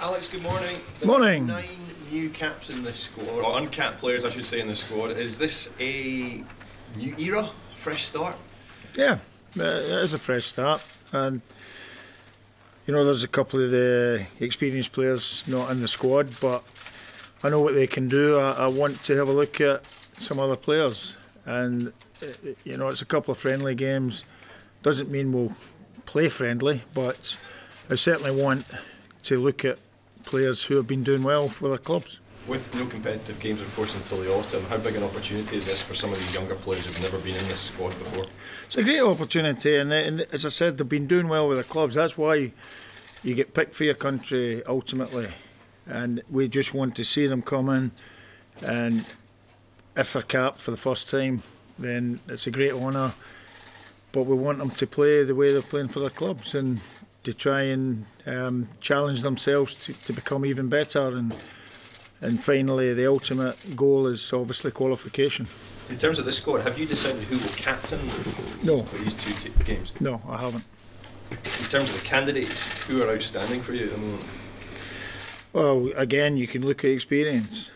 Alex, good morning. Morning. 9 new caps in this squad, or uncapped players I should say in this squad. Is this a new era, fresh start? Yeah, it is a fresh start, and you know there's a couple of the experienced players not in the squad, but I know what they can do. I want to have a look at some other players, and you know it's a couple of friendly games. Doesn't mean we'll play friendly, but I certainly want to look at players who have been doing well for their clubs. With no competitive games, of course, until the autumn, how big an opportunity is this for some of these younger players who've never been in this squad before? It's a great opportunity, and as I said, they've been doing well with their clubs. That's why you get picked for your country ultimately, and we just want to see them come in, and if they're capped for the first time, then it's a great honour, but we want them to play the way they're playing for their clubs and to try and challenge themselves to become even better, and finally the ultimate goal is obviously qualification. In terms of this squad, have you decided who will captain for these two games? No, I haven't. In terms of the candidates, who are outstanding for you at the moment? Well, again, you can look at experience,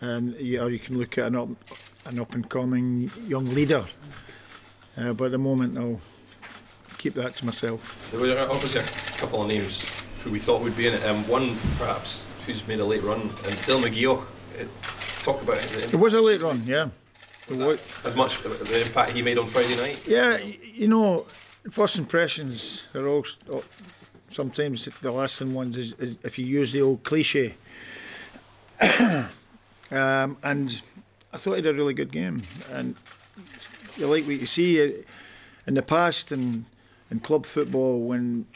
and or you can look at an up and coming young leader, but at the moment I'll keep that to myself. There were obviously a couple of names who we thought would be in it. One perhaps who's made a late run, and Dylan McGregor. Talk about it. It was a late run, yeah. As much the impact he made on Friday night? Yeah, you know, first impressions are all sometimes the lasting ones is if you use the old cliche. And I thought he had a really good game, and you like what you see in the past and in club football when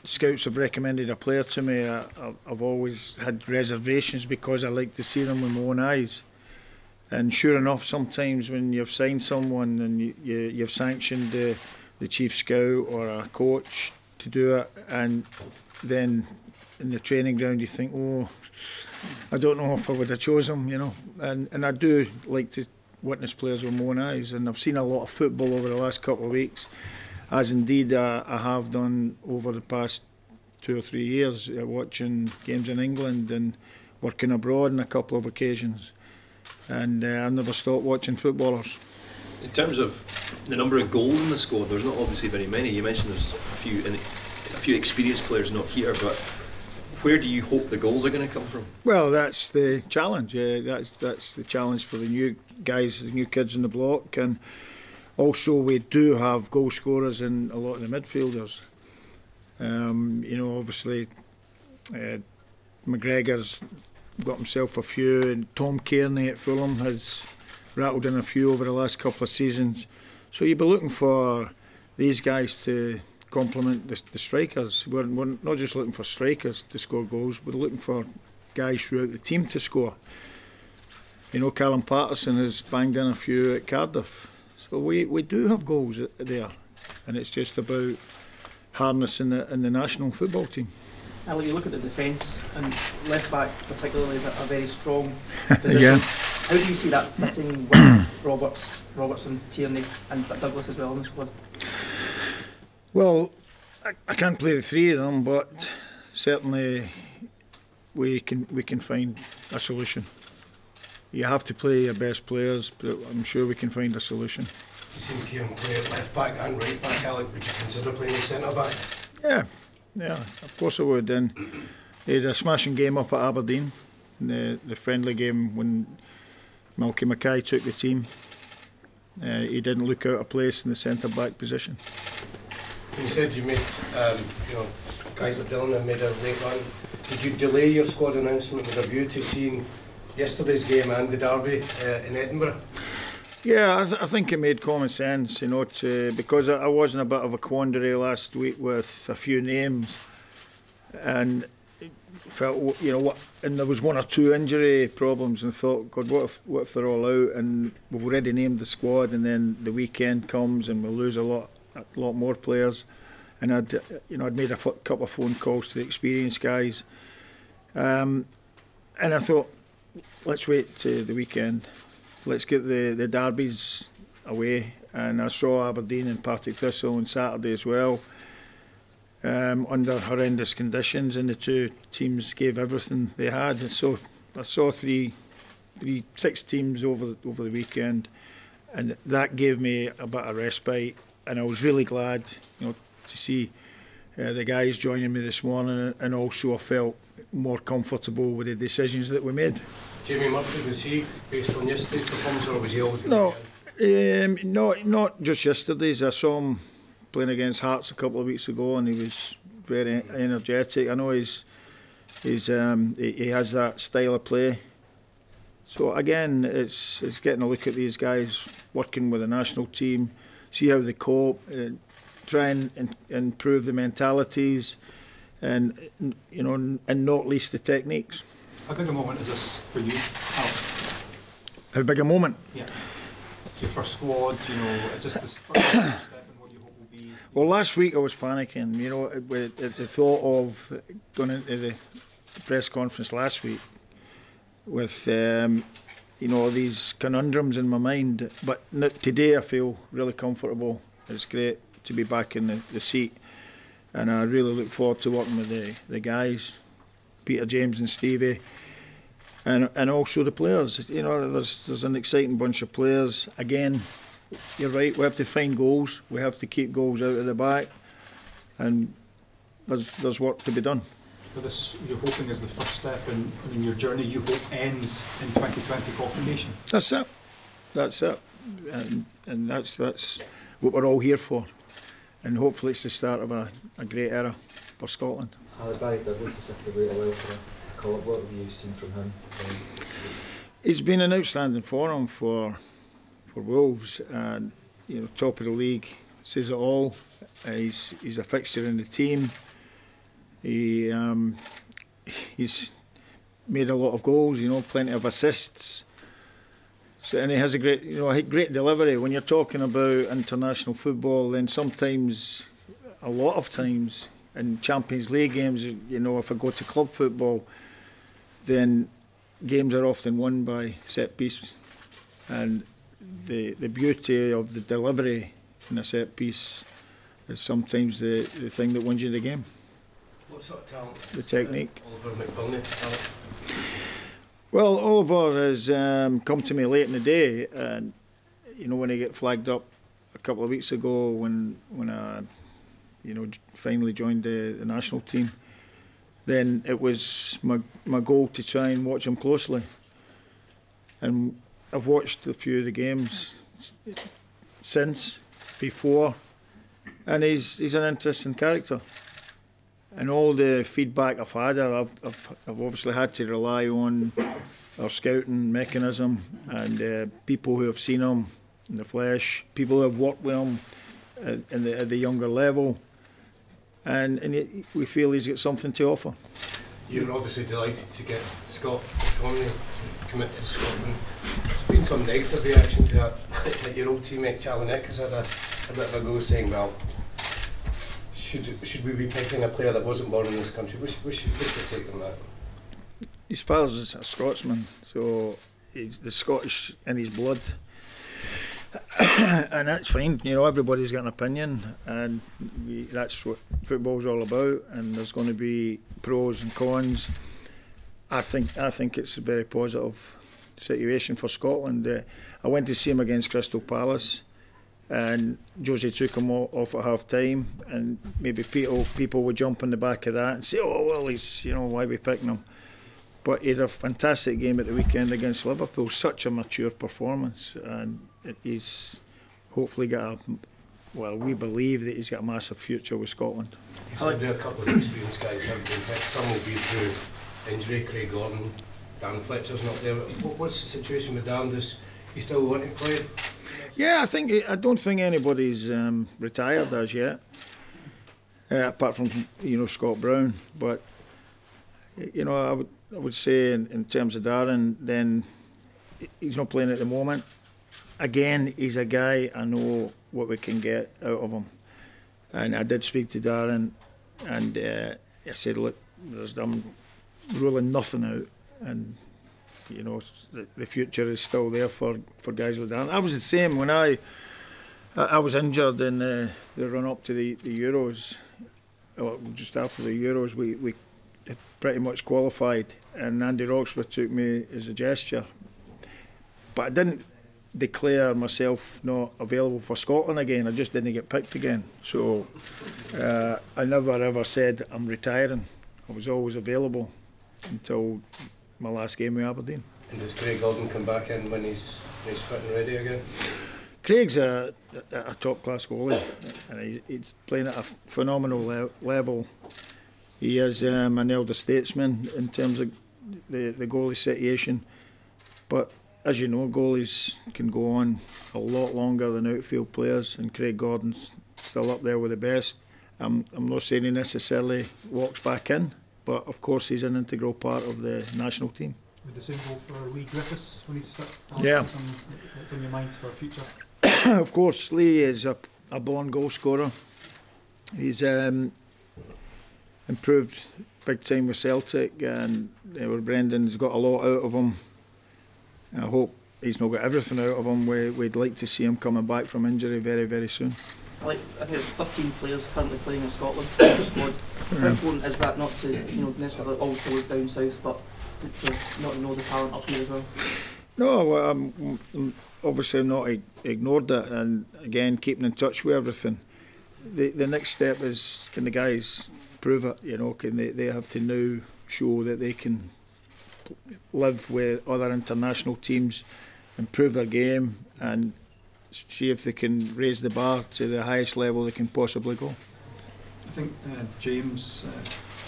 scouts have recommended a player to me. I've always had reservations because I like to see them with my own eyes. And sure enough, sometimes when you've signed someone and you've sanctioned the chief scout or a coach to do it, and then in the training ground you think, oh, I don't know if I would have chosen him, you know. And I do like to witness players with my own eyes, and I've seen a lot of football over the last couple of weeks, as indeed I have done over the past 2 or 3 years, watching games in England and working abroad on a couple of occasions, and I've never stopped watching footballers. In terms of the number of goals in the squad, there's not obviously very many. You mentioned there's a few experienced players not here, but where do you hope the goals are going to come from? Well, that's the challenge. Yeah, that's the challenge for the new guys, the new kids in the block, and also we do have goal scorers in a lot of the midfielders. You know, obviously McGregor's got himself a few, and Tom Cairney at Fulham has rattled in a few over the last couple of seasons. So you'll be looking for these guys to complement the strikers. We're not just looking for strikers to score goals, we're looking for guys throughout the team to score. You know, Callum Paterson has banged in a few at Cardiff. So we do have goals there, and it's just about harnessing it in the national football team. Alex, you look at the defence, and left back particularly is a very strong position. Yeah. How do you see that fitting with Robertson, Tierney and Douglas as well in the squad? Well, I can't play the three of them, but certainly we can find a solution. You have to play your best players, but I'm sure we can find a solution. You seen Kieran play at left back and right back, Alex. Would you consider playing the centre back? Yeah, of course I would. And he had a smashing game up at Aberdeen, in the friendly game when Malky Mackay took the team. He didn't look out of place in the centre back position. You said you made, you know, guys like Dylan have made a late run. Did you delay your squad announcement with a view to seeing yesterday's game and the derby in Edinburgh? Yeah, I think it made common sense, you know, because I was in a bit of a quandary last week with a few names, and felt, you know, what, and there was 1 or 2 injury problems, and thought, God, what if they're all out, and we've already named the squad, and then the weekend comes and we'll lose a lot more players, and I'd made a couple of phone calls to the experienced guys, and I thought, let's wait to the weekend. Let's get the derbies away, and I saw Aberdeen and Partick Thistle on Saturday as well. under horrendous conditions, and the two teams gave everything they had. And so I saw six teams over the weekend, and that gave me a bit of respite. And I was really glad, to see the guys joining me this morning, and also I felt more comfortable with the decisions that we made. Jamie Murphy, was he based on yesterday's performance, or was he always going to No, not just yesterday's. I saw him playing against Hearts a couple of weeks ago, and he was very energetic. I know he has that style of play. So again, it's getting a look at these guys working with the national team, see how they cope, try and improve the mentalities, and and not least the techniques. How big a moment is this for you, Alex? How big a moment? Yeah. Your first squad, is this the first step in what you hope will be? Well, last week I was panicking, with the thought of going into the press conference last week with, these conundrums in my mind. But today I feel really comfortable. It's great to be back in the seat, and I really look forward to working with the guys, Peter, James and Stevie, and also the players. There's an exciting bunch of players. Again, you're right, we have to find goals, we have to keep goals out of the back, and there's work to be done. But this, you're hoping, is the first step in your journey you hope ends in 2020 qualification? That's it, and that's what we're all here for, and hopefully it's the start of a great era for Scotland. Barry Douglas has had to wait a while for a call-up. What have you seen from him? He's been an outstanding form for Wolves, and top of the league, says it all. He's a fixture in the team. He's made a lot of goals, plenty of assists. So, and he has a great delivery. When you're talking about international football, then sometimes, a lot of times, in Champions League games, if I go to club football, then games are often won by set piece, and the beauty of the delivery in a set piece is sometimes the thing that wins you the game. What sort of talent? The technique. Oliver McLaughlin. Well, Oliver has come to me late in the day, and when he got flagged up a couple of weeks ago when I finally joined the national team, then it was my goal to try and watch him closely. And I've watched a few of the games since, before, and he's an interesting character. And all the feedback I've had, I've obviously had to rely on our scouting mechanism and people who have seen him in the flesh, people who have worked with him at the younger level, and we feel he's got something to offer. You're obviously delighted to get Scott McTominay to commit to Scotland. There's been some negative reaction to that. Like your old teammate Charlie Nick has had a bit of a go, saying, well, should we be picking a player that wasn't born in this country? What's your take on that? His father's a Scotsman, so he's the Scottish in his blood. And that's fine, everybody's got an opinion, and that's what football's all about, and there's going to be pros and cons. I think it's a very positive situation for Scotland. I went to see him against Crystal Palace, and Josie took him off at half time, and maybe people would jump on the back of that and say, oh well, he's why are we picking him? But he had a fantastic game at the weekend against Liverpool, such a mature performance, and he's hopefully got we believe that he's got a massive future with Scotland. There'll be a couple of experienced guys have been picked. Some will be through injury. Craig Gordon, Dan Fletcher's not there. What's the situation with Dan? Does he still want to play? Yeah, I don't think anybody's retired as yet, apart from Scott Brown. But I would say in terms of Darren, then he's not playing at the moment. Again, he's a guy I know what we can get out of him, and I did speak to Darren, and I said, look, I'm ruling nothing out, and the future is still there for guys like Darren. I was the same when I was injured in the run up to the Euros. just after the Euros, we had pretty much qualified, and Andy Roxburgh took me as a gesture. But I didn't declare myself not available for Scotland again. I just didn't get picked again. So I never ever said I'm retiring. I was always available until my last game with Aberdeen. And does Craig Gordon come back in when he's fit and ready again? Craig's a top-class goalie, and he's playing at a phenomenal level. He is an elder statesman in terms of the goalie situation. But as you know, goalies can go on a lot longer than outfield players, and Craig Gordon's still up there with the best. I'm not saying he necessarily walks back in, but of course he's an integral part of the national team. Would the same go for Lee Griffiths when he's fit? Yeah. What's in your mind for future? Of course, Lee is a born goal scorer. He's improved big time with Celtic, and Brendan's got a lot out of him. I hope he's not got everything out of him. We'd like to see him coming back from injury very, very soon. I think there's 13 players currently playing in Scotland in the squad. How important is that, not to necessarily all to look down south, but to not know the talent up here as well? No, obviously I've not ignored that, and again keeping in touch with everything. The next step is, can the guys prove it? Can they have to now show that they can live with other international teams, improve their game, and see if they can raise the bar to the highest level they can possibly go. I think James,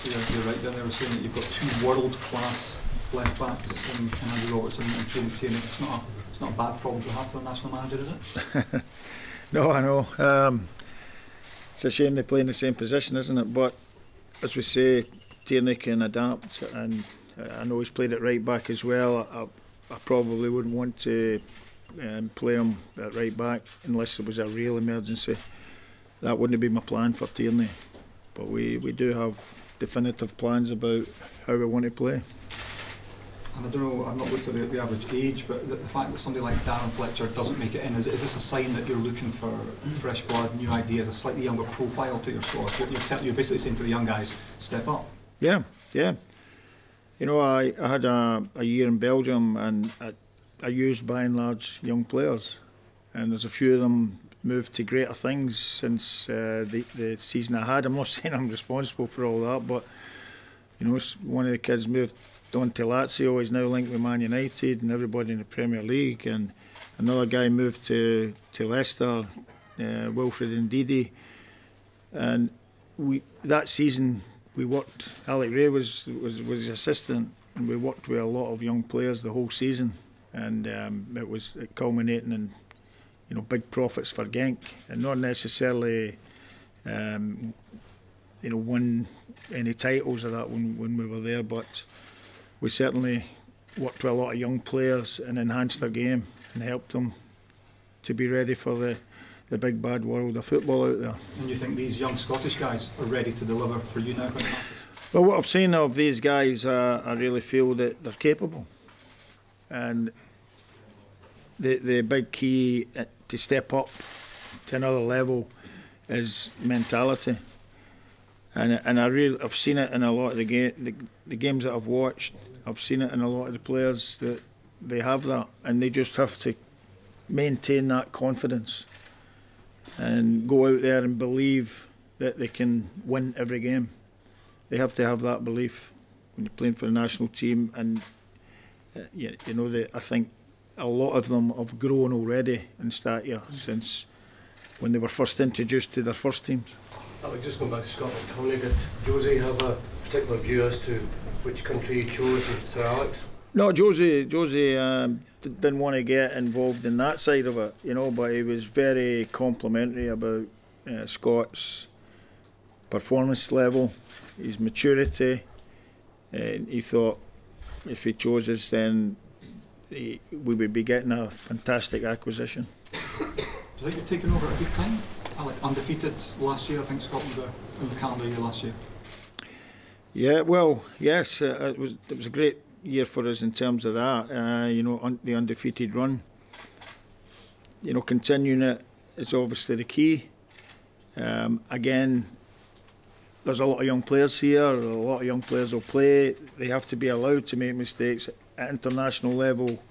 you're right down there, was saying that you've got two world-class left backs in Andy Robertson and Tierney. It's not a bad problem to have for the national manager, is it? No, I know. It's a shame they play in the same position, isn't it? But as we say, Tierney can adapt, and I know he's played at right back as well. I probably wouldn't want to play him at right back unless there was a real emergency. That wouldn't be my plan for Tierney. But we do have definitive plans about how we want to play. And I don't know, I've not looked at the average age, but the fact that somebody like Darren Fletcher doesn't make it in, is this a sign that you're looking for fresh blood, new ideas, a slightly younger profile to your squad? You're basically saying to the young guys, step up. Yeah. I had a year in Belgium, and I used by and large young players, and there's a few of them moved to greater things since the season I had. I'm not saying I'm responsible for all that, but one of the kids moved on to Lazio. He's now linked with Man United and everybody in the Premier League, and another guy moved to Leicester, Wilfred Ndidi, and that season we worked. Alec Ray was his assistant, and we worked with a lot of young players the whole season, and it was culminating in big profits for Genk, and not necessarily won any titles of that when we were there, but we certainly worked with a lot of young players and enhanced their game and helped them to be ready for the big bad world of football out there. And you think these young Scottish guys are ready to deliver for you now when it matters? Well, what I've seen of these guys, I really feel that they're capable, and the big key to step up to another level is mentality. And I've seen it in a lot of the games that I've watched. I've seen it in a lot of the players that they have that, and they just have to maintain that confidence and go out there and believe that they can win every game. They have to have that belief when you're playing for the national team, and I think a lot of them have grown already in stature since when they were first introduced to their first teams. Alex, just going back to Scotland, did Josie have a particular view as to which country he chose, and Sir Alex? No, Josie didn't want to get involved in that side of it, but he was very complimentary about Scott's performance level, his maturity. He thought if he chose us, then we would be getting a fantastic acquisition. Do you think you're taking over at a good time? Undefeated last year, I think Scotland were in the calendar year last year. Yeah, well, yes, it was a great year for us in terms of that. The undefeated run. Continuing it is obviously the key. Again, there's a lot of young players here, a lot of young players will play. They have to be allowed to make mistakes. At international level,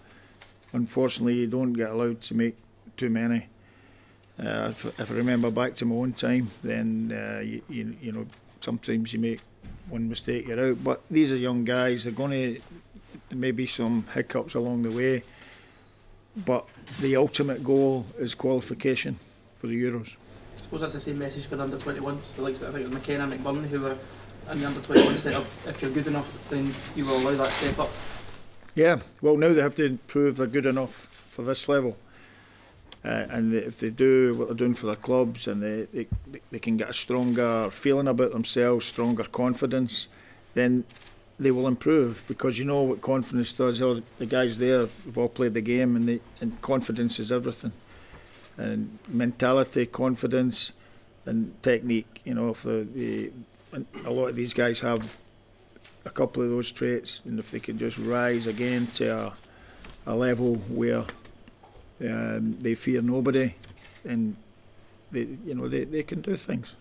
unfortunately, you don't get allowed to make too many. If I remember back to my own time, then you know, sometimes you make one mistake, you're out. But these are young guys. They're going to maybe some hiccups along the way, but the ultimate goal is qualification for the Euros. I suppose that's the same message for the under-21s. The likes of, I think it was McKenna and McLaughlin who were in the under-21 set up. If you're good enough, then you will allow that step up. Yeah, well, now they have to prove they're good enough for this level. And if they do what they're doing for their clubs, and they can get a stronger feeling about themselves, stronger confidence, then they will improve, because you know what confidence does. All the guys there have all played the game, and confidence is everything. And mentality, confidence, and technique. You know, if a lot of these guys have a couple of those traits, and if they can just rise again to a level where they fear nobody, and they can do things.